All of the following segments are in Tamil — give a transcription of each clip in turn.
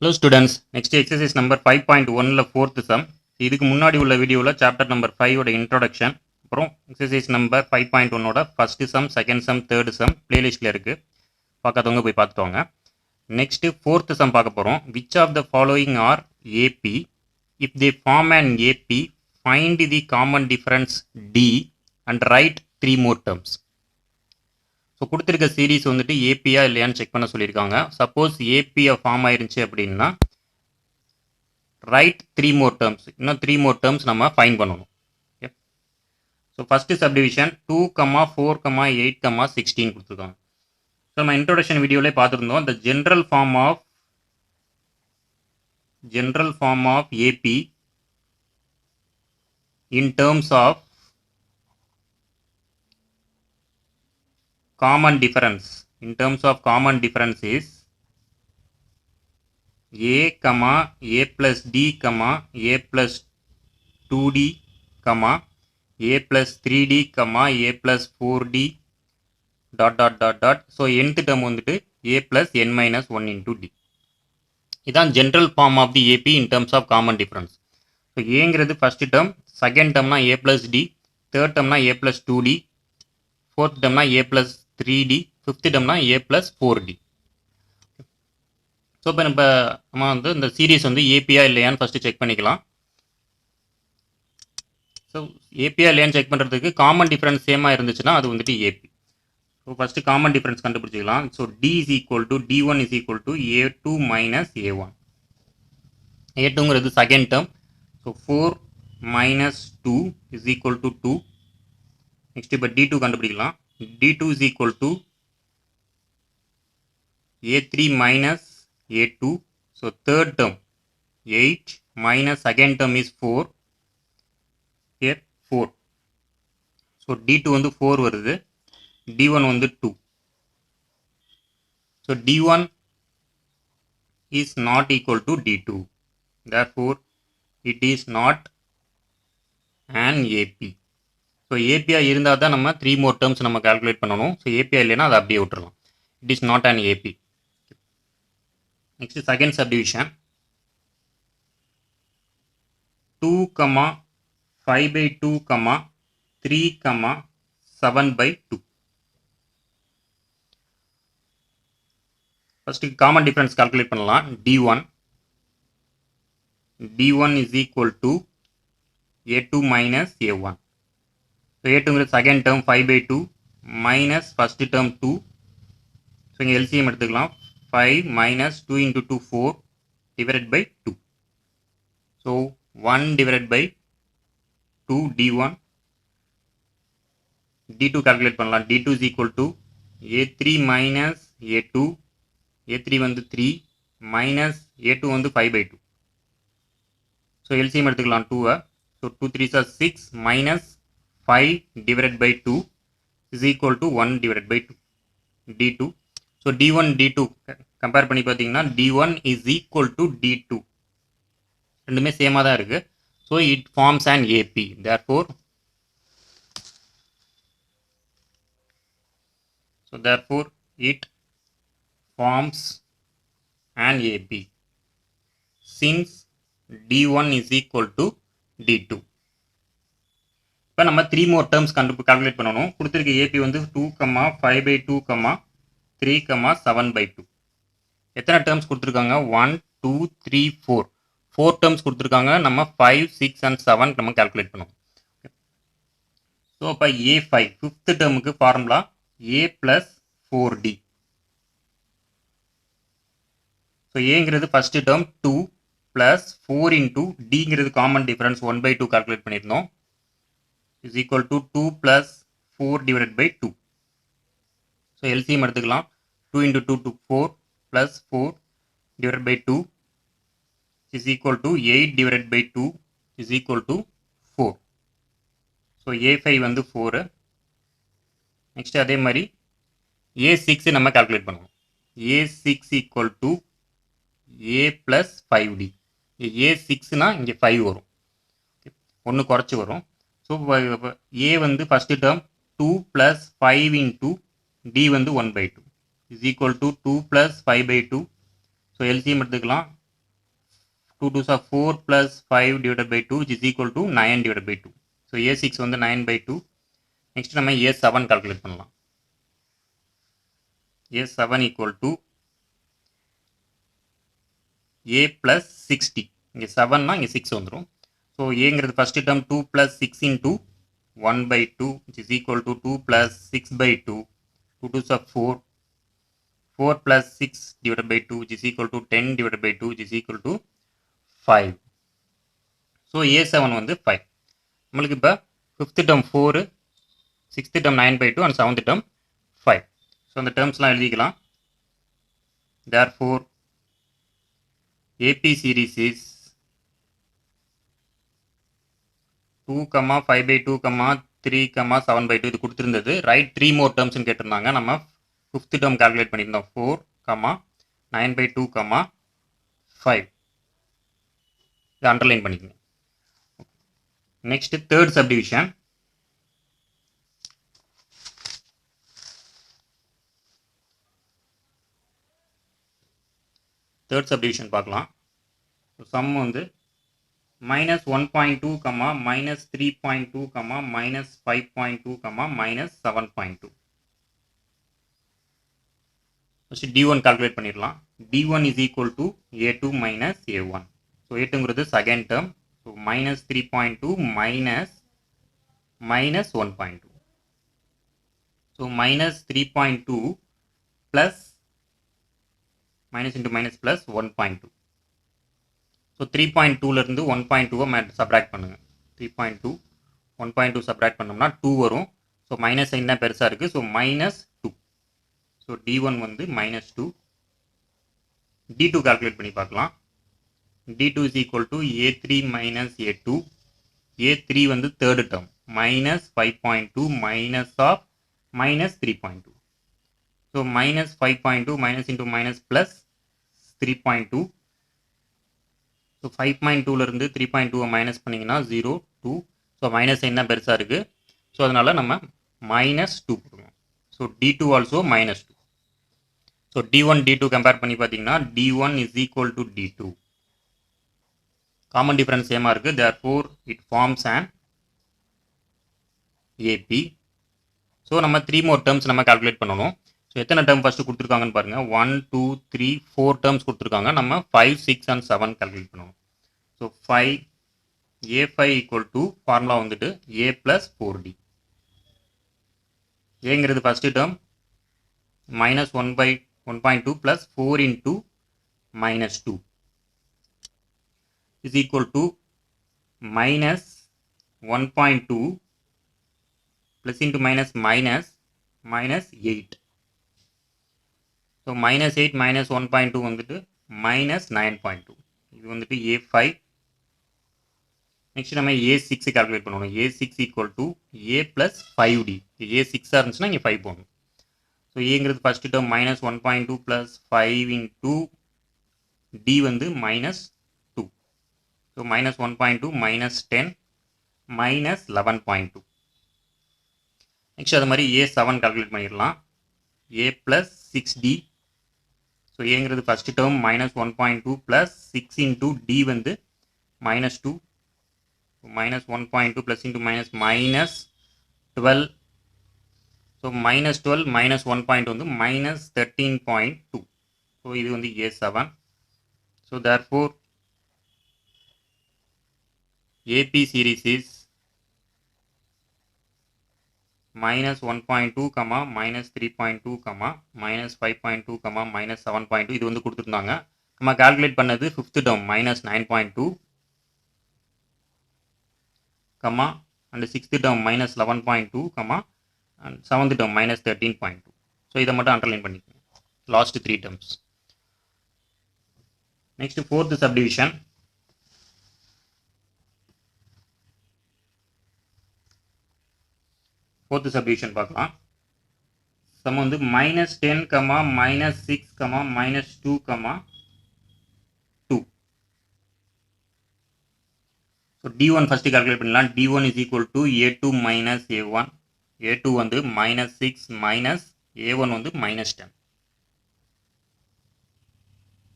Hello students, next exercise number 5.1 fourth sum. இதுக்கு முன்னாடி உள்ள வீடியோவில் சாப்டர் நம்பர் 5 ஓட இன்ட்ரோடக்ஷன், அப்புறம் எக்ஸசைஸ் நம்பர் 5.1 ஓட first sum, second sum, third sum பிளேலிஸ்ட்டில் இருக்குது. பார்க்காதவங்க போய் பார்த்துட்டு வாங்க. நெக்ஸ்ட்டு ஃபோர்த் சம் பார்க்க போகிறோம். Which of the following are AP? If they form and AP, find the common difference d and write 3 more terms. So கொடுத்துருக்க சீரீஸ் வந்துட்டு ஏபியா இல்லையான்னு செக் பண்ண சொல்லியிருக்காங்க. சப்போஸ் ஏபியா ஃபார்ம் ஆயிருந்துச்சு அப்படின்னா ரைட் 3 more terms, இன்னும் 3 more terms நம்ம ஃபைன் பண்ணணும். ஓகே, ஸோ ஃபஸ்ட்டு சப்டிவிஷன் 2, 4, 8, 16 கொடுத்துருக்காங்க. ஸோ நம்ம இன்ட்ரோடக்ஷன் வீடியோவிலே பார்த்துருந்தோம். இந்த general form of AP in terms of common difference is a comma a plus d comma a plus 2d comma a plus 3d comma a plus 4d dot so nth term வந்துட்டு a plus n minus 1 into d. இதான் general form of the AP in terms of common difference. so ஏங்கிறது first term, second termனா a plus d, third termனா a plus 2d, fourth termனா a plus 3d, fifth termனா a plus 4d. ஸோ இப்போ நம்ம வந்து இந்த சீரீஸ் வந்து ஏபியா இல்லையான்னு ஃபஸ்ட்டு செக் பண்ணிக்கலாம். ஸோ ஏபியா இல்லையான்னு செக் பண்ணுறதுக்கு காமன் டிஃபரன்ஸ் சேமாக இருந்துச்சுன்னா அது வந்துட்டு AP. So first common difference கண்டுபிடிச்சிக்கலாம். So D is equal to d1 is equal to a2 minus a1. a2ங்கிறது second term. So 4 minus 2 is equal to 2. Next இப்போ d2 கண்டுபிடிக்கலாம். d2 is equal to a3 minus a2. so third term 8 minus second term is 4. here 4. so d2 வந்து 4 வருது, d1 வந்து 2. so d1 is not equal to d2, therefore it is not an AP. So ஏபியா இருந்தால் தான் நம்ம 3 more terms நம்ம கால்குலேட் பண்ணணும். ஸோ ஏபியா இல்லைன்னா அதை அப்படியே விட்டுறலாம். It is not an AP. Next second subdivision 2, 5/2, 3, 7/2. First common difference calculate பண்ணலாம். d1 is equal to a2 minus a1. So a2ங்கிறது second term 5/2 minus first term 2. So இங்கே எல்சிஎம் எடுத்துக்கலாம். 5 minus 2 into 2 4 divided by 2. So 1 divided by 2 d1. d2 calculate பண்ணலாம். d2 is equal to a3 minus a2. a3 வந்து 3 மைனஸ் a2 வந்து 5/2. ஸோ எல்சிஎம் எடுத்துக்கலாம் 2. So 2 3s are 6 minus 5 divided by 2 is equal to 1 divided by 2 d2. so d1 d2 compare பண்ணி பார்த்தீங்கன்னா d1 is equal to d2, ரெண்டுமே சேமாக தான் இருக்குது. So it forms an AP, therefore it forms an AP since d1 is equal to d2. இப்போ நம்ம 3 more terms கால்குலேட் பண்ணணும். கொடுத்துருக்க ஏபி வந்து 2, 5/2, 3, 7/2. எத்தனை டேர்ம்ஸ் கொடுத்துருக்காங்க? 1, 2, 3, 4. 4 டேர்ம்ஸ் கொடுத்துருக்காங்க. நம்ம 5, 6 and 7 நம்ம கால்குலேட் பண்ணணும். ஸோ இப்போ a5 ஃபிஃப்த் டேர்முக்கு formula a plus 4d. So ஏங்கிறது ஃபஸ்ட்டு டேர்ம் 2 plus 4 into dங்கிறது காமன் டிஃபரன்ஸ் 1/2 கால்குலேட் பண்ணியிருந்தோம். is equal to 2 plus 4 divided by 2. so LCM எடுத்துக்கலாம். 2 into 2 to 4 plus 4 divided by 2 is equal to 8 divided by 2 is equal to 4. so a5 வந்து 4. நெக்ஸ்ட் அதே மாதிரி a6 நம்ம கால்குலேட் பண்ணுவோம். a6 equal to a plus 5d. a6னா இங்கே 5 வரும், ஒன்று குறைச்சி வரும். ஸோ ஏ வந்து first term 2 plus 5 into d வந்து 1/2 is equal to 2 plus 5/2. So LCM எடுத்துக்கலாம். 2 2s are 4 plus 5 divided by 2 which is equal to 9 divided by 2. So A6 வந்து 9 by 2. Next நம்ம A7 calculate பண்ணலாம். A7 equal to A plus 60. இங்க 7 னா இங்க 6 வந்துரும். So Aங்கிறது first term 2 plus 6 into 1 by 2 which is equal to 2 plus 6 by 2. 2 2s are 4. 4 plus 6 divided by 2 which is equal to 10 divided by 2 which is equal to 5. So A7 வந்து 5. நம்மளுக்கு இப்போ 5th term 4, 6th term 9 by 2 and 7th term 5. So அந்த termsலாம் எழுதிக்கலாம். Therefore AP series is 2, 5 by 2, 3, 7 by 2 இது கொடுத்திருந்தது. Write 3 more terms ன்னு கேட்டிருந்தாங்க. நம்ம 5th term calculate பண்ணியிருந்தோம். 4, 9 by 2, 5. இதை அண்டர்லைன் பண்ணிக்கோங்க. Next third subdivision. Third subdivision பார்க்கலாம். சம் வந்து minus 1.2, minus 3.2, minus 5.2, minus 7.2. First D1 calculate பண்ணிடலாம். D1 is equal to A2 minus A1. So A2ங்கிறது second term. So minus 3.2 minus 1.2. So minus 3.2 plus minus into minus plus 1.2. So 3.2ல இருந்து 1.2 சப்ராக்ட் பண்ணுங்க. 3.2 1.2 சப்ராக்ட் பண்ணோம்னா 2 வரும். ஸோ மைனஸ் சைன் தான் பெருசாக இருக்குது. So minus 2. ஸோ D1 வந்து மைனஸ் 2. D2 கால்குலேட் பண்ணி பார்க்கலாம். D2 is equal to A3 minus A2. A3 வந்து third term minus 5.2 minus of minus 3.2. So minus 5.2 minus into minus plus 3.2. So 5.2ல இருந்து 3.2 மைனஸ் பண்ணிங்கன்னா 0, 2. ஸோ மைனஸ் சைன் தான் பெருசாக இருக்குது. ஸோ அதனால் நம்ம minus 2 போடுவோம். So D2 also minus 2. So D1 D2 compare பண்ணி பார்த்தீங்கன்னா D1 is equal to D2. Common difference சேமாக இருக்குது. therefore it forms an AP. So நம்ம 3 more terms நம்ம கால்குலேட் பண்ணணும். ஸோ எத்தனை டேர்ம் ஃபஸ்ட்டு கொடுத்துருக்காங்கன்னு பாருங்கள். 1 2 3 4 டேர்ம்ஸ் கொடுத்துருக்காங்க. நம்ம 5 6 and 7 கால்குலேட் பண்ணணும். So 5 A5 equal to formula வந்துட்டு A plus 4D. ஏங்கிறது first term minus 1 by 1.2 plus 4 into minus 2 is equal to minus 1.2 plus into minus minus 8. So minus 8 minus 1.2 வந்துட்டு minus 9.2. இது வந்துட்டு A5. நெக்ஸ்ட் நம்ம A6 கால்குலேட் பண்ணணும். A6 equal to A plus 5D. A6 இருந்துச்சுன்னா இங்கே 5 போகணும். ஸோ ஏங்கிறது first term minus 1.2 plus 5 into D வந்து minus 2. So minus 1.2 minus 10 minus 11.2. Next அது மாதிரி A7 கால்குலேட் பண்ணிடலாம். A plus 6D. ஸோ ஏங்கிறது first term minus 1.2 plus 6 into D வந்து minus 2. minus 1.2 plus into minus minus 12. So minus 12 minus 1.2 வந்து minus 13.2. ஸோ இது வந்து A7. So therefore AP series is minus 1.2, minus 3.2, minus 5.2, minus 7.2. இது வந்து கொடுத்துருந்தாங்க. நம்ம கால்குலேட் பண்ணது 5th term minus 9.2, and 6th term minus 11.2, and 7th term minus 13.2. So இதை மட்டும் அண்டர்லைன் பண்ணிக்கோங்க. Last 3 terms. Next 4th subdivision. Fourth subdivision பார்க்கலாம். சம் வந்து minus 10, minus 6, minus 2, 2. So D1 first calculate பண்ணலாம். D1 is equal to A2 minus A1. A2 வந்து minus 6 minus A1 வந்து minus 10.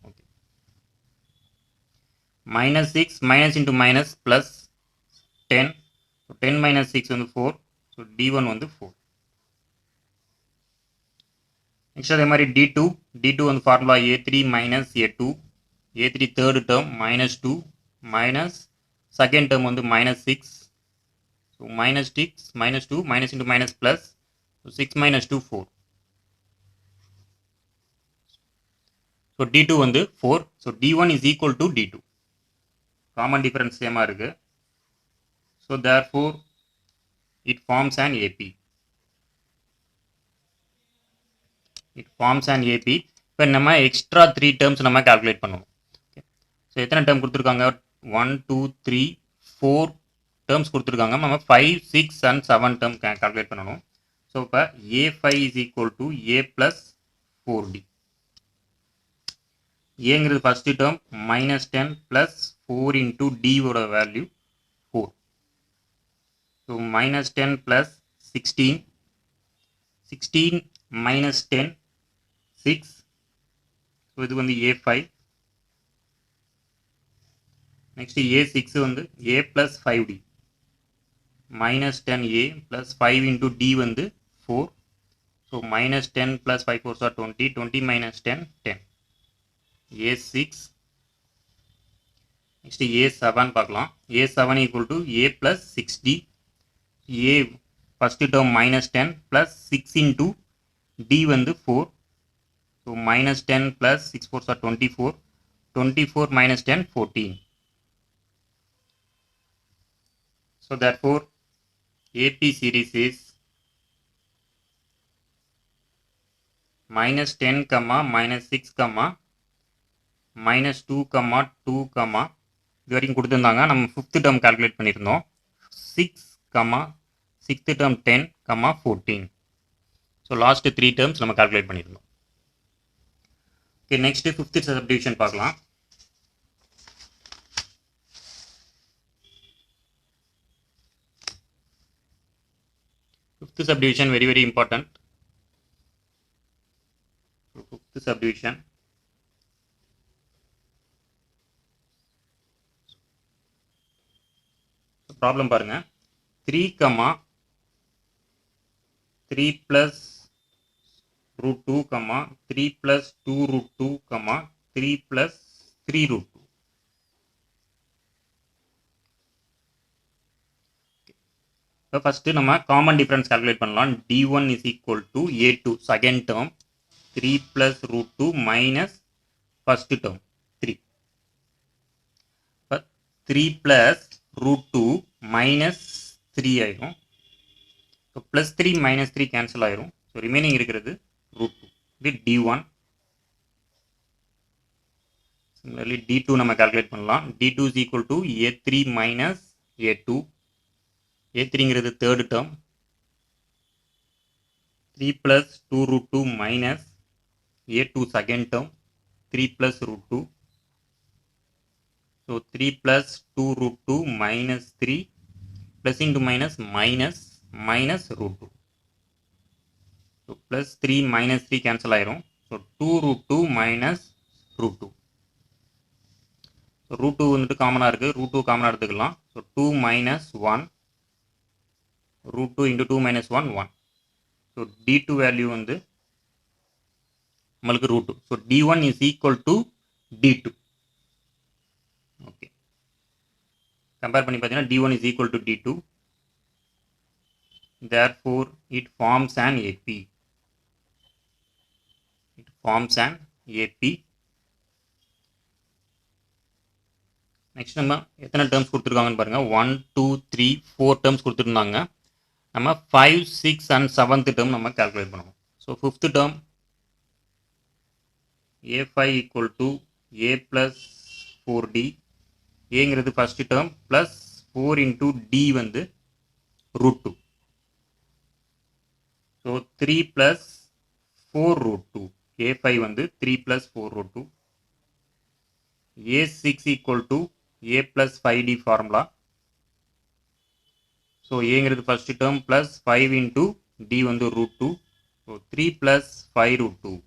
Okay. minus 6 minus into minus plus 10. So 10 minus 6 வந்து 4. So D1 வந்து 4. Next அதே மாதிரி D2 வந்து formula A3 minus A2. A3 third term minus 2 minus second term வந்து minus 6. So minus 6 minus 2 minus into minus plus. So 6 minus 2 4. So D2 வந்து 4. So D1 is equal to D2. Common difference same இருக்கு. So therefore it forms an AP. It forms an AP. இப்போ நம்ம எக்ஸ்ட்ரா 3 டேர்ம்ஸ் நம்ம கால்குலேட் பண்ணுவோம். ஸோ எத்தனை டேர்ம் கொடுத்துருக்காங்க? 1 2 3 4 டேர்ம்ஸ் கொடுத்துருக்காங்க. நம்ம 5 6 அண்ட் 7 டேர்ம் கால்குலேட் பண்ணணும். ஸோ இப்போ A5 is equal to A plus 4D. ஏங்கிறது first term minus 10 plus 4 into D ஓட value 4. So minus 10 plus 16. 16 minus 10 6. So இது வந்து A5. நெக்ஸ்ட் A6 வந்து A plus 5D. minus 10A plus 5 into D வந்து 4. So minus 10 plus 5 4 are 20. 20 minus 10 10. A6. Next A7 பார்க்கலாம். A7 equal to A plus 6D. A first term minus 10 plus 6 into D வந்து 4. So minus 10 plus 6 4 are 24. 24 minus 10 14. So therefore AP series is minus 10 comma minus 6 comma minus 2 comma 2 comma இது வரைக்கும் கொடுத்துருந்தாங்க. நம்ம 5th term கால்குலேட் பண்ணியிருந்தோம். 6 comma 6th term 10 comma 14. So last 3 terms நம்ம கால்குலேட் பண்ணியிருந்தோம். ஓகே, நெக்ஸ்ட் 5th சப்டிவிஷன் பார்க்கலாம். Fifth subdivision very very important. Fifth subdivision. Problem பாருங்க. 3 comma 3 plus root 2 comma 3 plus 2 root 2 comma 3 plus 3 root 2. So first நம்ம common difference calculate பண்ணலாம். D1 is equal to A2 second term 3 plus root 2 minus first term 3. But 3 plus root 2 minus 3 ஆயிரும். So plus 3 minus 3 cancel ஆயிரும். So remaining இருக்கிறது root 2 with D1. Similarly D2 நம்ம calculate பண்ணலாம். D2 is equal to A3 minus A2. A3ங்கிறது third term 3 plus 2 root 2 minus A2 second term 3 plus root 2. So 3 plus 2 root 2 minus 3 plus into minus minus minus root 2. So plus 3 minus 3 cancel ஆயிரும். So 2 root 2 minus root 2. So root 2 வந்துட்டு காமனா இருக்கு. root 2 காமனா எடுத்துக்கலாம். So 2 minus 1 root 2 into 2 minus 1 1. So D2 value வந்து நம்மளுக்கு root 2. So D1 is equal to D2. Okay. Compare பண்ணி பார்த்தீங்கன்னா D1 is equal to D2. Therefore it forms an AP. It forms an AP. Next நம்ம எத்தனை டேர்ம்ஸ் கொடுத்துருக்காங்கன்னு பாருங்க. 1 2 3 4 டேர்ம்ஸ் கொடுத்துருந்தாங்க. நம்ம 5 6 and 7th டேர்ம் நம்ம கால்குலேட் பண்ணுவோம். So 5th term A5 equal to A plus 4D. ஏங்கிறது first term plus 4 into D வந்து root 2. So 3 plus 4 root 2. A5 வந்து 3 plus 4 root 2. A6 equal to A plus 5D formula. So ஏங்கிறது first term plus 5 into D வந்து root 2. So 3 plus 5 root 2.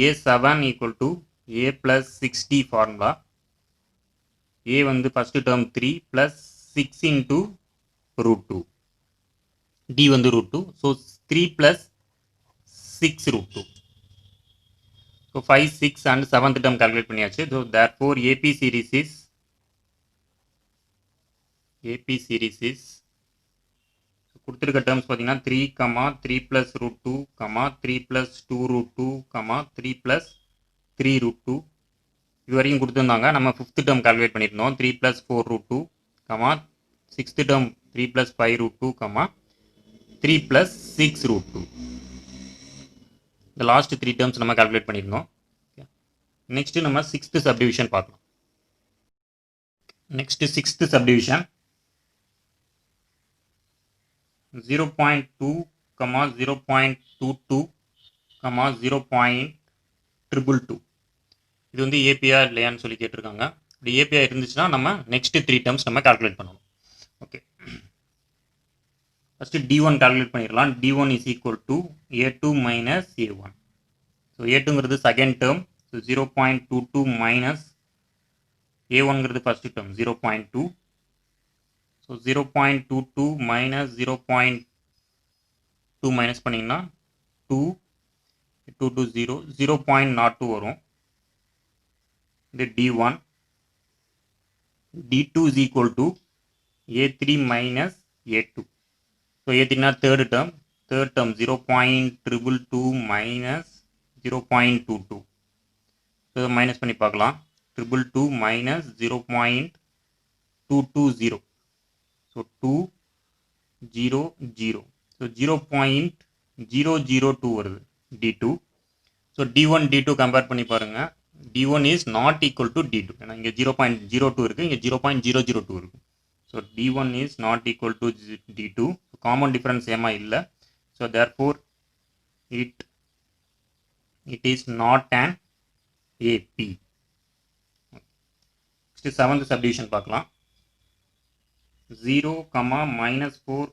A7 equal to a plus 6d formula. a வந்து first term 3 plus 6 into root 2. d வந்து root 2. So 3 plus 6 root 2. So 5, 6 and 7th term calculate பண்ணியாச்சு. So therefore AP series is கொடுத்திருக்க terms பார்த்தீங்கன்னா 3, 3 plus root 2, 3 plus 2 root 2, 3 plus 3 root 2. இது வரையும் கொடுத்துருந்தாங்க. நம்ம 5th term calculate பண்ணியிருந்தோம். 3 plus 4 root 2, 6th term 3 plus 5 root 2, 3 plus 6 root 2. இந்த லாஸ்ட் 3 terms நம்ம calculate பண்ணியிருந்தோம். நெக்ஸ்ட் நம்ம 6th subdivision பார்க்கலாம். Next 6th subdivision 0.2, 0.22, 0.222. இது வந்து ஏபிஆ இல்லையான்னு சொல்லி கேட்டிருக்காங்க. இப்படி ஏபிஆ இருந்துச்சுன்னா நம்ம நெக்ஸ்ட் 3 terms நம்ம கால்குலேட் பண்ணணும். ஓகே, ஃபர்ஸ்ட் d1 கால்குலேட் பண்ணிடலாம். d1 is equal to a2 minus a1. So a2ங்கிறது செகண்ட் டேர்ம். ஸோ 0.22 minus a1ங்கிறது first term 0.2. So 0.22 minus 0.2 minus பண்ணிங்கன்னா 2, 2 to 0, 0.02 வரும். இது d1. d2 is equal to a3 minus a2. So a3 na third term 0.222 minus 0.22. So minus பண்ணி பார்க்கலாம். 222 minus 0.220. So 2, 0, 0. So 0.002 வருது d2. So d1 d2 compare பண்ணி பாருங்க. d1 is not equal to d2. ஏன்னா இங்க 0.02 இருக்கு, இங்க 0.002 இருக்கு. So d1 is not equal to d2. So common difference ஏமா இல்ல. So therefore it is not an AP. Next 7th subdivision பார்க்கலாம். 0, minus 4,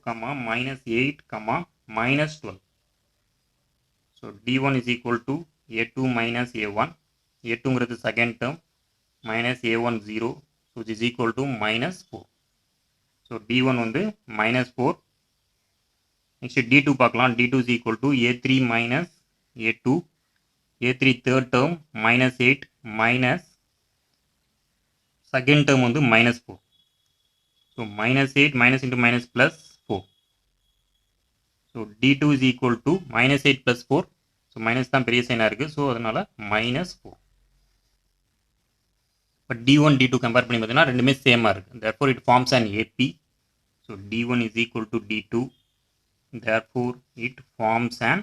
minus 8, minus 12. So d1 is equal to a2 minus a1. a2ங்கிறது second term minus a1 0. So which is equal to minus 4. So d1 வந்து minus 4. Next d2 பார்க்கலாம். d2 is equal to a3 minus a2. a3 third term minus 8 minus second term வந்து minus 4. So minus 8 minus into minus plus 4. So d2 is equal to minus 8 plus 4. So minus தான் பெரிய சைனா இருக்கு. So அதனால minus 4. But d1 d2 compare பண்ணி பார்த்தீங்கன்னா ரெண்டுமே சேமா இருக்கு. Therefore it forms an AP. So d1 is equal to d2. Therefore it forms an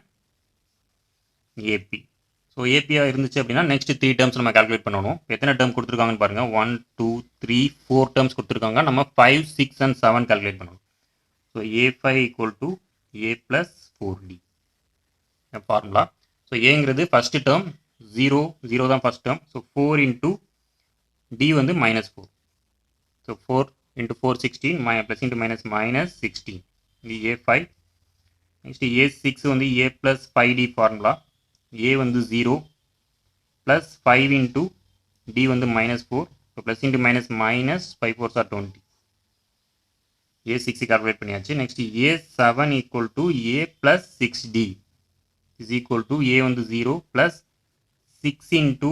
AP. So AP இருந்துச்சு அப்படின்னா நெக்ஸ்ட் 3 terms நம்ம கால்குலேட் பண்ணணும். எத்தனை டேர்ம் கொடுத்துருக்காங்கன்னு பாருங்க. 1, 2, 3, 4 terms கொடுத்துருக்காங்க. நம்ம 5, 6 and 7 கால்குலேட் பண்ணணும். So a5 equal to a plus 4d. Formula. So ஏங்கிறது ஃபர்ஸ்ட் டேர்ம் 0, 0 தான் first term. So 4 into d வந்து minus 4. So 4 into 4 16 plus into minus minus 16. இது a5. நெக்ஸ்ட் a6 வந்து a plus 5d formula. a வந்து 0 plus 5 into d வந்து minus 4. So plus into minus minus 5 4s are 20. a6 கால்குலேட் பண்ணியாச்சு. Next a7 equal to a plus 6d is equal to a வந்து 0 plus 6 into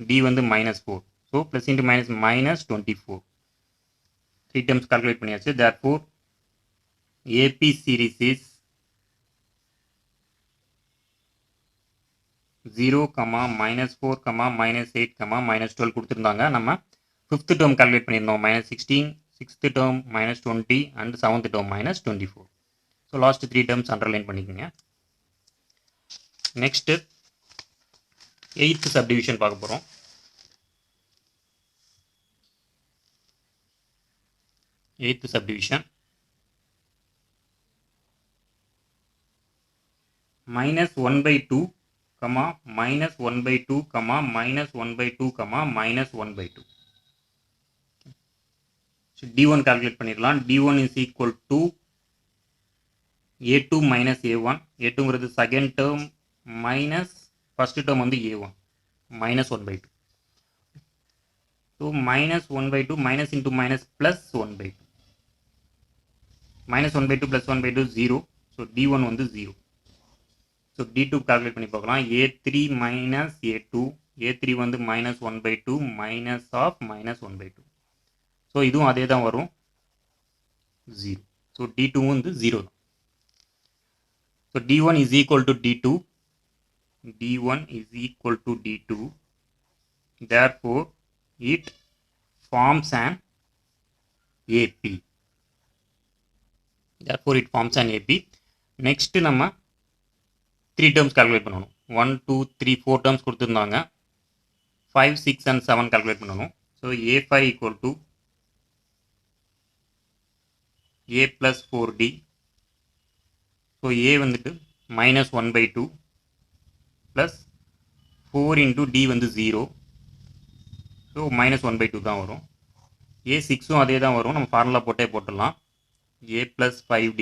d வந்து minus 4. So plus into minus minus 24. 3 terms calculate பண்ணியாச்சு. Therefore AP series is 0, minus 4, minus 8, minus 12 கொடுத்திருந்தாங்க. நம்ம 5th term calculate பண்ணியிருந்தோம். minus 16, 6th term minus 20 and 7th term minus 24. So last 3 terms underline பண்ணிக்கங்க. Next 8th subdivision பார்க்க போறோம். 8th subdivision minus 1 by 2, minus 1 by 2, minus 1 by 2, minus 1 by 2. So d1 calculate பண்ணிடலாம். d1 is equal to a2 minus a1. a2ங்கிறது second term minus first term வந்து a1. minus 1 by 2. So minus 1 by 2 minus into minus plus 1 by 2. Minus 1 by 2 plus 1 by 2 0. So d1 வந்து 0. So d2 calculate பண்ணி பார்க்கலாம். a3 minus a2. a3 வந்து minus 1 by 2 minus of minus 1 by 2. So இதுவும் அதே தான் வரும் 0. So d2 வந்து 0. So d1 is equal to d2. d1 is equal to d2. Therefore it forms an AP. Therefore it forms an AP. Next நம்ம 3 terms calculate பண்ணணும். 1 2 3 4 terms கொடுத்திருந்தாங்க. 5 6 and 7 calculate பண்ணணும். So a5 equal to a plus 4d. So a வந்துட்டு minus 1 by 2 plus 4 into d வந்து 0. So minus 1 by 2 தான் வரும். a6ம் அதே தான் வரும். நம்ம ஃபார்முலா போட்டே போட்டுடலாம். a plus 5d.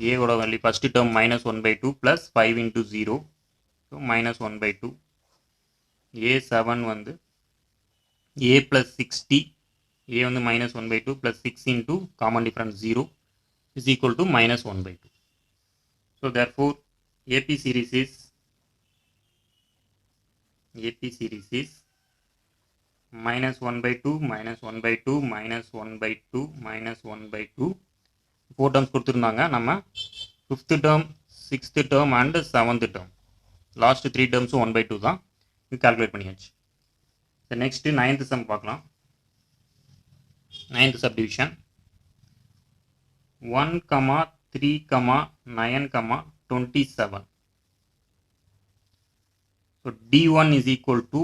a ஓட value first term minus 1 by 2 plus 5 into 0. So minus 1 by 2. a7 வந்து a plus 6d. a வந்து minus 1 by 2 plus 6 into common difference 0 is equal to minus 1 by 2. So therefore AP series is minus 1 by 2 minus 1 by 2 minus 1 by 2 minus 1 by 2. 4 terms கொடுத்திருந்தாங்க. நம்ம 5th term 6th term and 7th term last 3 terms 1 by 2 தான் கால்குலேட் பண்ணியாச்சு. நெக்ஸ்ட் 9th sum பார்க்கலாம். 9th subdivision 1, 3, 9, 27. So d1 is equal to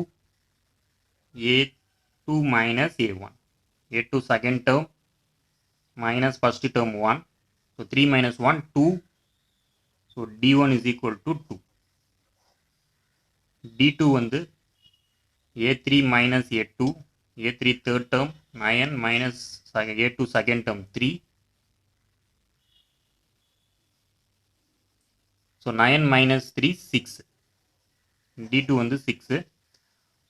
a2 minus a1. a2 second term minus first term 1. So 3 minus 1 2. So d1 is equal to 2. d2 வந்து a3 minus a2. a3 third term 9 minus a2 second term 3. So 9 minus 3 6. d2 வந்து 6.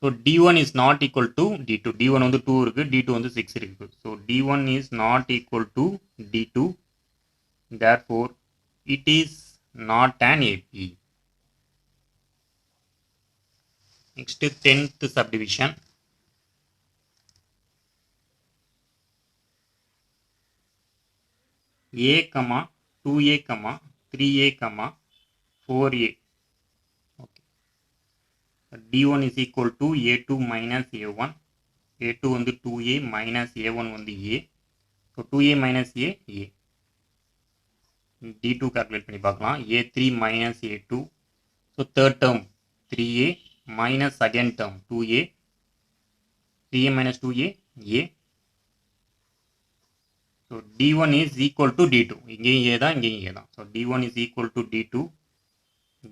So d1 is not equal to d2. d1 வந்து 2 இருக்கு, d2 வந்து 6 இருக்கு. So d1 is not equal to d2. Therefore it is not an AP. Next 10th subdivision. a, 2a, 3a, 4a. Okay. d1 is equal to a2 minus a1. a2 வந்து 2a minus a1 வந்து a. So 2a minus a, a. d2 calculate பண்ணி பார்க்கலாம். a3 minus a2. So third term 3a minus second term 2a. 3a minus 2a, a. So d1 is equal to d2. இங்கேயும் a தான், இங்கேயும் a தான். So d1 is equal to d2.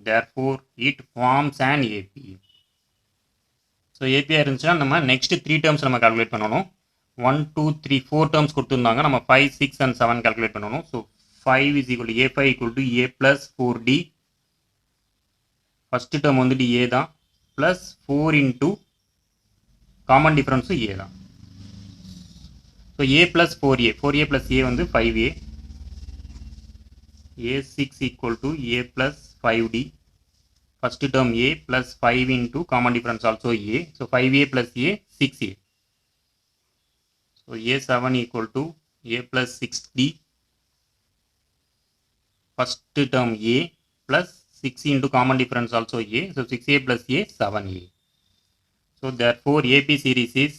Therefore it forms an AP. So AP இருந்துச்சுன்னா நம்ம next 3 terms நம்ம calculate பண்ணணும். 1 2 3 4 terms கொடுத்திருந்தாங்க. நம்ம 5 6 and 7 calculate பண்ணணும். So 5 is equal to a5 equal to a plus 4d. first term வந்துட்டு a தான் plus 4 into common difference a தான். So a plus 4a. 4a plus a வந்து 5a. a6 equal to a plus 5d. First term a plus 5 into common difference also a. So 5a plus a 6a. So a7 equal to a plus 6d. First term a plus 6 into common difference also a. So 6a plus a 7a. So therefore AP series is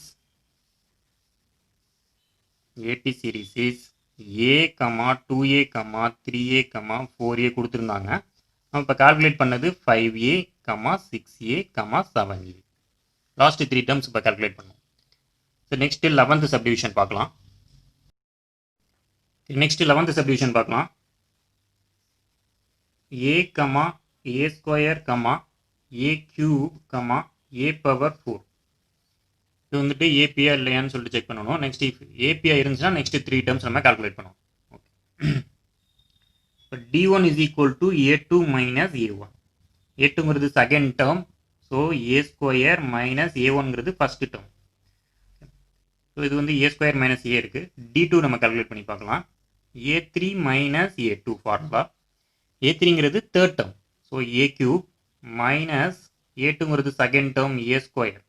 a, 2a, 3a, 4a கொடுத்திருந்தாங்க. நம்ம இப்போ கால்குலேட் பண்ணது 5a, 6a, 7a. Last 3 terms இப்போ கால்குலேட் பண்ணுவோம். ஸோ நெக்ஸ்ட் 11th சப்டிவிஷன் பார்க்கலாம். நெக்ஸ்ட் 11th சப்டிவிஷன் பார்க்கலாம். a, a square, a cube, a power 4. இது வந்துட்டு ஏபியா இல்லையான்னு சொல்லிட்டு செக் பண்ணணும். நெக்ஸ்ட் ஏபியா இருந்துச்சுன்னா நெக்ஸ்ட் 3 டேர்ம்ஸ் நம்ம கால்குலேட் பண்ணுவோம். Okay, d1 is equal to a2 minus a1. a2ங்கிறது second term. So A square minus A ஒன்ங்கிறது ஃபஸ்ட்டு டேர்ம். ஸோ இது வந்து ஏ ஸ்கொயர் மைனஸ் ஏ இருக்குது. D2 நம்ம கால்குலேட் பண்ணி பார்க்கலாம். A3 minus A2 formula. A3ங்கிறது third term. So A cube minus A2ங்கிறது second term A square.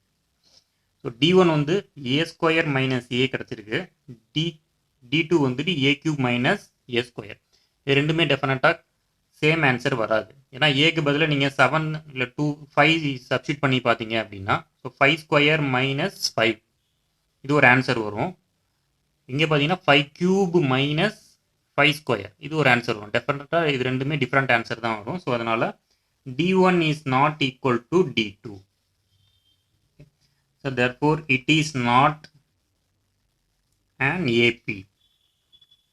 So D1 வந்து ஏ ஸ்கொயர் மைனஸ் ஏ கிடச்சிருக்கு. D2 வந்துட்டு A cube minus A square. இது ரெண்டுமே டெஃபினட்டாக சேம் ஆன்சர் வராது. ஏன்னா ஏக்கு பதிலாக நீங்கள் 7 இல்லை 2 5 சப்ஸ்டியூட் பண்ணி பார்த்தீங்க அப்படின்னா ஸோ 5 ஸ்கொயர் மைனஸ் 5 இது ஒரு ஆன்சர் வரும். இங்கே பார்த்தீங்கன்னா 5 கியூப் மைனஸ் 5 ஸ்கொயர் இது ஒரு ஆன்சர் வரும். டெஃபினட்டாக இது ரெண்டுமே டிஃப்ரெண்ட் ஆன்சர் தான் வரும். ஸோ அதனால் D1 is not equal to D2. So therefore it is not an AP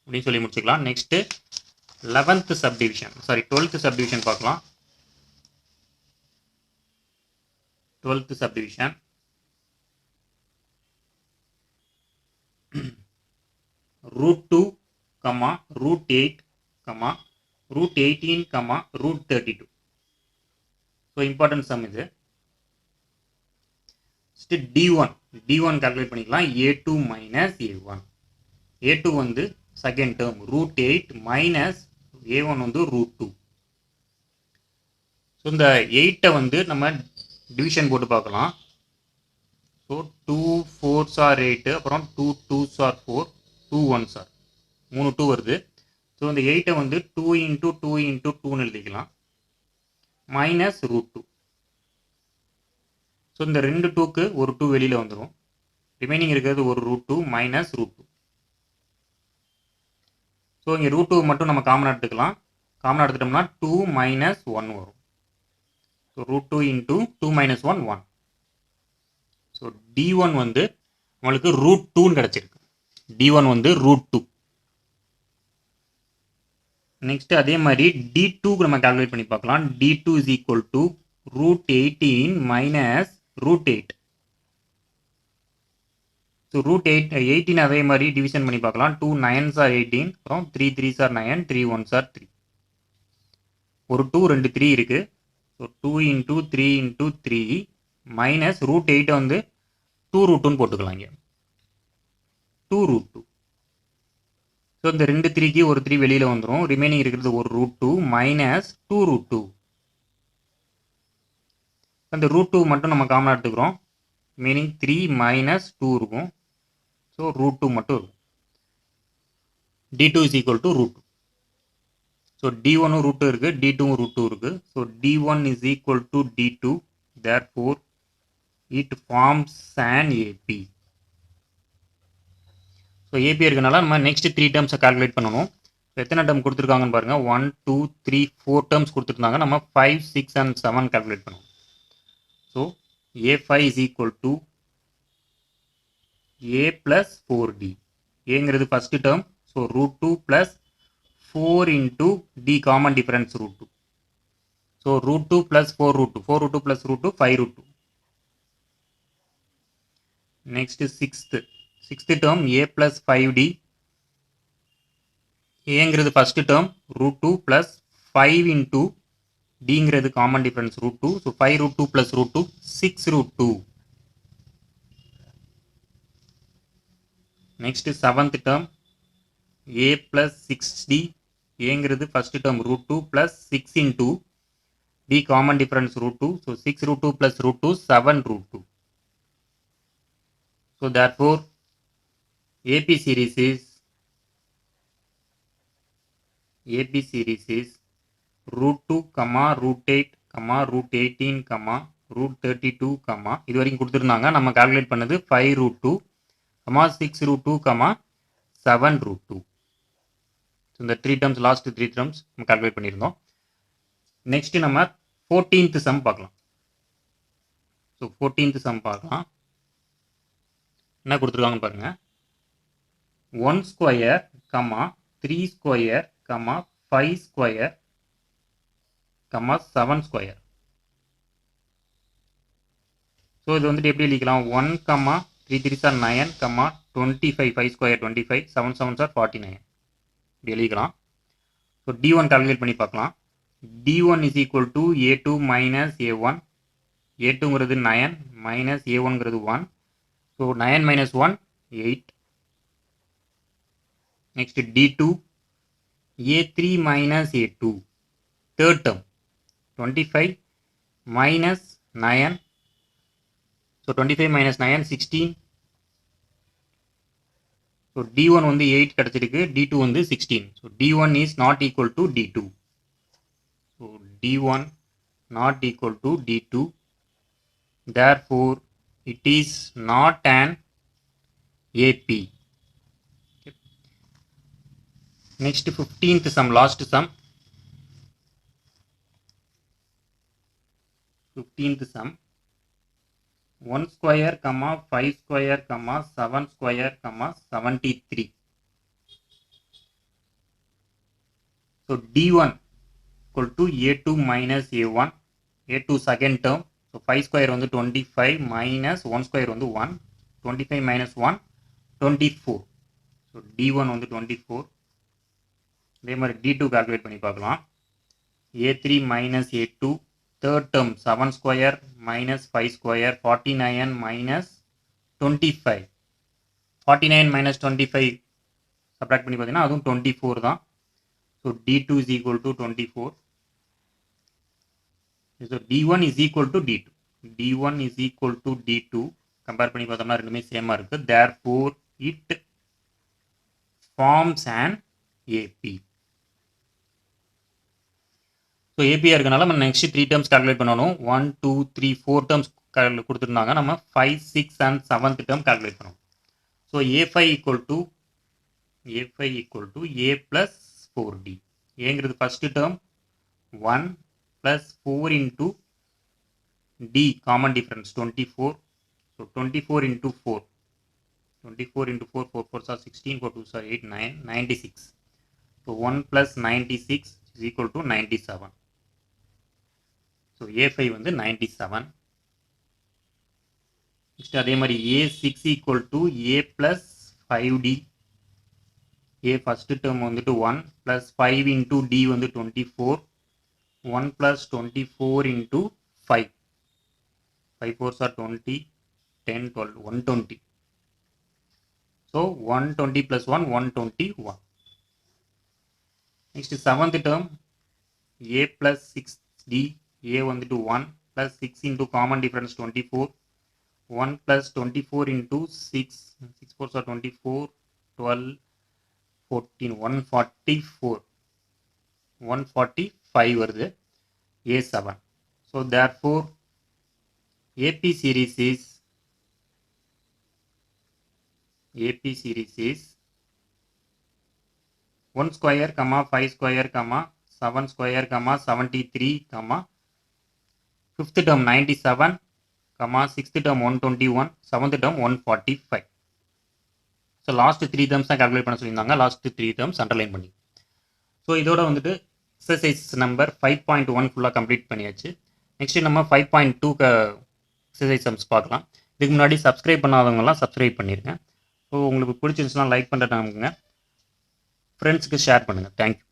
அப்படின்னு சொல்லி முடிச்சுக்கலாம். Next 11th subdivision, sorry 12th subdivision பார்க்கலாம். 12th subdivision root 2, root 8, root 18, root 32. So important sum இது. D1 calculate பண்ணிக்கலாம். A2 minus A1. A2 வந்து second term root 8 minus A1 வந்து root 2. ஸோ இந்த 8 வந்து நம்ம டிவிஷன் போட்டு பார்க்கலாம். ஸோ 2 4s are 8, அப்புறம் 2 2s are 4, 2 1s are 3 2 வருது. ஸோ இந்த 8 வந்து 2 into 2 into 2ன்னு எழுதிக்கலாம். Minus root 2. ஸோ இந்த ரெண்டு 2க்கு ஒரு 2 வெளியில் வந்துடும். ரிமைனிங் இருக்கிறது ஒரு ரூட் 2 மைனஸ் ரூட் 2. ஸோ இங்கே ரூட் 2 மட்டும் நம்ம காமன் எடுத்துக்கலாம். காமன் எடுத்துட்டோம்னா 2 மைனஸ் 1 வரும். So root 2 into 2 minus 1 1. So D1 வந்து உங்களுக்கு ரூட் 2ன்னு கிடச்சிருக்கு. D1 வந்து ரூட் 2. நெக்ஸ்ட் அதே மாதிரி D2க்கு நம்ம கால்குலேட் பண்ணி பார்க்கலாம். D2 is equal to root 18 minus root 8. So root 18 அதே மாதிரி டிவிஷன் பண்ணி பார்க்கலாம். 2 9s are 18, அப்புறம் 3 3s are 9, 3 1s are 3. ஒரு 2 2 3 இருக்கு. So 2 into 3 into 3 minus root 8 வந்து 2 root 2ன்னு போட்டுக்கலாம். இங்கே 2 root 2. ஸோ இந்த ரெண்டு 3க்கு ஒரு 3 வெளியில் வந்துடும். ரிமைனிங் இருக்கிறது ஒரு ரூட் 2 மைனஸ் 2 root 2. அந்த ரூட் 2 மட்டும் நம்ம காமனாக எடுத்துக்கிறோம். மீனிங் 3 மைனஸ் 2 இருக்கும். ஸோ ரூட் 2 மட்டும் இருக்கும். D2 is equal to root 2. So D1 root 2 இருக்குது, D2 root 2 இருக்குது. So D1 is equal to D2. Therefore it forms an AP. So AP இருக்கனால நம்ம நெக்ஸ்ட் 3 டேர்ம்ஸை கால்குலேட் பண்ணணும். ஸோ எத்தனை டேர்ம் கொடுத்துருக்காங்கன்னு பாருங்கள். 1 2 3 4 டேர்ம்ஸ் கொடுத்துருந்தாங்க. நம்ம 5 6 and 7 கால்குலேட் பண்ணுவோம். ஸோ A5 is equal to A plus 4D. ஏங்கிறது first term. So root 2 plus 4 into D common difference root 2. So root 2 plus 4 root 2. 4 root 2 plus root 2 5 root 2. Next sixth term A plus 5D. ஏங்கிறது first term root 2 plus 5 into Dங்கிறது common difference root 2. So 5 root 2 plus root 2 6 root 2. Next seventh term A plus 6D. ஏங்கிறது first term root 2 plus 6 into D common difference root 2. So 6 root 2 plus root 2 7 root 2. So therefore AP series is root 2, root 8, root 18, root 32, இது வரைக்கும் கொடுத்துருந்தாங்க. நம்ம கால்குலேட் பண்ணது 5 root 2, 6 root 2, 7 root 2. ஸோ இந்த 3 டேர்ம்ஸ் லாஸ்ட் 3 டேர்ம்ஸ் நம்ம கால்குலேட் பண்ணியிருந்தோம். நெக்ஸ்ட் நம்ம 14th சம் பார்க்கலாம். ஸோ 14th சம் பார்க்கலாம். என்ன கொடுத்துருக்காங்கன்னு பாருங்க. 1 square, 3 square, 5 square, 7 square. So இது வந்துட்டு எப்படி எழுதிக்கலாம். 1, 3 3s are 9, 25, 5 square 25, 7 7s are 49. இப்படி எழுதிக்கலாம். ஸோ D1 கால்குலேட் பண்ணி பார்க்கலாம். D1 is equal to A2 minus A1. A2ங்கிறது 9 மைனஸ் A1ங்கிறது 1. So 9 minus 1 8. Next D2 A3 minus A2 third term 25 minus 9. So 25 minus 9 16. So D1 வந்து 8 கிடச்சிருக்கு, D2 வந்து 16. So D1 is not equal to D2. So D1 not equal to D2. Therefore, it is not an AP. Okay. Next 15th sum, last sum. 15th sum. 1 square, 5 square, 7 square, 73. So D1 equal to A2 minus A1. A2 second term. So 5 square வந்து 25 minus 1 square வந்து 1. 25 minus 1 24. So D1 வந்து 24. இதே மாதிரி D2 calculate பண்ணி பார்க்கலாம். A3 minus A2 third term 7 square minus 5 square 49 minus 25. 49 minus 25 subtract பண்ணி பார்த்தீங்கன்னா அதுவும் 24 தான். So D2 is equal to 24. So D1 is equal to D2. D1 is equal to D2. Compare பண்ணி பார்த்தோம்னா ரெண்டுமே சேமா இருக்கு. Therefore it forms an AP. So ஏபியாக இருக்கனால நம்ம நெக்ஸ்ட் 3 டேர்ம்ஸ் கால்குலேட் பண்ணணும். 1 2 3 4 டேர்ம்ஸ் கொடுத்துருந்தாங்க, நம்ம 5 6 and 7th டேர்ம் கால்குலேட் பண்ணணும். So A5 equal to A plus 4D. ஏங்கிறது first term 1 plus 4 into D common difference 24. So 24 into 4. 24 into 4, 4 4s are 16, 4 2s are 8, 9, 96. So 1 plus 96 is equal to 97. So A5 வந்து 97. Next அதே மாதிரி A6 equal to A plus 5D. A first term வந்துட்டு 1 plus 5 into D வந்து 24. 1 plus 24 into 5. 5 4s are 20, 10, 12, 120. So 120 plus 1, 121. Next 7th term A plus 6D. A வந்துட்டு 1 plus 6 into common difference 24. 1 plus 24 into 6. 6 4s are 24, 12, 14, 144. 145 வருது A7. So therefore AP series is 1 square, 5 square, 7 square, 73, 5th term 97, 6th term 121, 7th term 145. So last 3 terms தான் கால்குலேட் பண்ண சொல்லியிருந்தாங்க. லாஸ்ட் 3 டேர்ம்ஸ் அண்டர்லைன் பண்ணி. ஸோ இதோட வந்துட்டு எக்ஸசைஸ் நம்பர் 5.1 ஃபுல்லாக கம்ப்ளீட் பண்ணியாச்சு. நெக்ஸ்ட் நம்ம 5.2 எக்ஸசைஸ் சம்ஸ் பார்க்கலாம். இதுக்கு முன்னாடி சப்ஸ்கிரைப் பண்ணாதவங்கலாம் சப்ஸ்கிரைப் பண்ணியிருக்கேன். ஸோ உங்களுக்கு பிடிச்சிருந்துச்சுன்னா லைக் பண்ணுறேன், ஃப்ரெண்ட்ஸுக்கு ஷேர் பண்ணுங்கள். தேங்க்யூ.